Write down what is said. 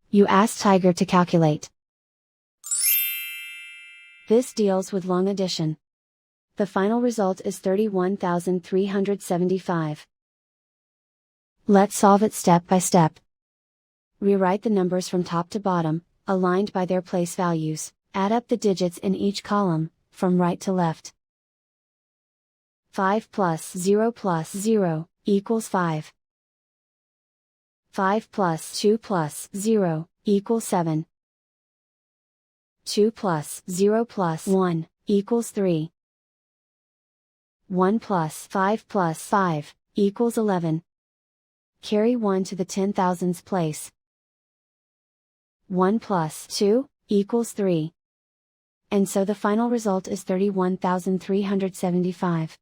You ask Tiger to calculate. This deals with long addition. The final result is 31,375. Let's solve it step by step. Rewrite the numbers from top to bottom, aligned by their place values. Add up the digits in each column, from right to left. 5 plus 0 equals 5. 5 plus 2 plus 0 equals 7. 2 plus 0 plus 1 equals 3. 1 plus 5 equals 11. Carry 1 to the 10,000s place. 1 plus 2 equals 3. And so the final result is 31,375.